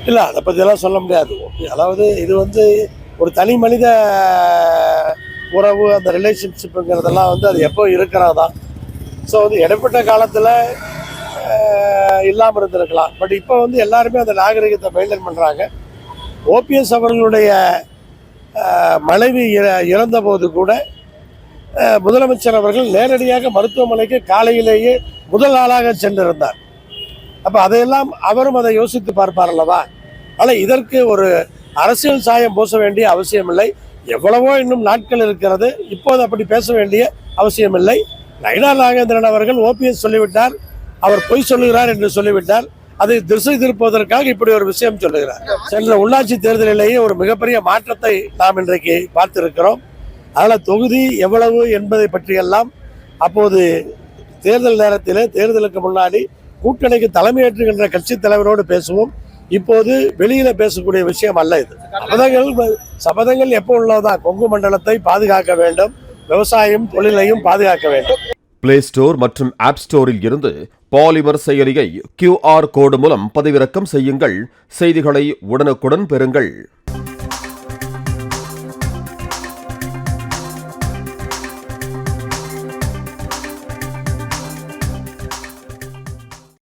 இல்லை, அதை பற்றியெல்லாம் சொல்ல முடியாது. அதாவது இது வந்து ஒரு தனி மனித உறவு, அந்த ரிலேஷன்ஷிப்புங்கிறதெல்லாம் வந்து அது எப்போ இருக்கிறதா. ஸோ வந்து இடைப்பட்ட காலத்தில் இல்லாமல் இருந்திருக்கலாம். பட் இப்போ வந்து எல்லாருமே அந்த நாகரிகத்தை மெயின்டைன் பண்ணுறாங்க. ஓபிஎஸ் அவர்களுடைய மனைவி இறந்த போது கூட முதலமைச்சர் அவர்கள் நேரடியாக மருத்துவமனைக்கு காலையிலேயே முதல் ஆளாக சென்றிருந்தார். அப்போ அதையெல்லாம் அவரும் அதை யோசித்து பார்ப்பார் அல்லவா. ஆனால் இதற்கு ஒரு அரசியல் சாயம் பூச வேண்டிய அவசியம் இல்லை. எவ்வளவோ இன்னும் நாட்கள் இருக்கிறது. இப்போது அப்படி பேச வேண்டிய அவசியம் இல்லை. நயினார் நாகேந்திரன் அவர்கள் ஓபிஎஸ் சொல்லிவிட்டார், அவர் பொய் சொல்லுகிறார் என்று சொல்லிவிட்டார். அதை திசை திருப்புவதற்காக இப்படி ஒரு விஷயம் சொல்லுகிறார். சென்ற உள்ளாட்சி தேர்தலிலேயே ஒரு மிகப்பெரிய மாற்றத்தை நாம் இன்றைக்கு பார்த்திருக்கிறோம். அதனால் தொகுதி எவ்வளவு என்பதை பற்றியெல்லாம் அப்போது தேர்தல் நேரத்தில், தேர்தலுக்கு முன்னாடி கூட்டணிக்கு தலைமையேற்றுகின்ற கட்சி தலைவரோடு பேசுவோம். இப்போது வெளியில பேசக்கூடிய விஷயம் அல்ல இது. சபதங்கள் எப்போ உள்ளதான். கொங்கு மண்டலத்தை பாதுகாக்க வேண்டும், விவசாயம் தொழிலையும் பாதுகாக்க வேண்டும். பிளே ஸ்டோர் மற்றும் ஆப் ஸ்டோரில் இருந்து பாலிமர் செயலியை QR கோடு மூலம் பதிவிறக்கம் செய்யுங்கள். செய்திகளை உடனுக்குடன் பெறுங்கள்.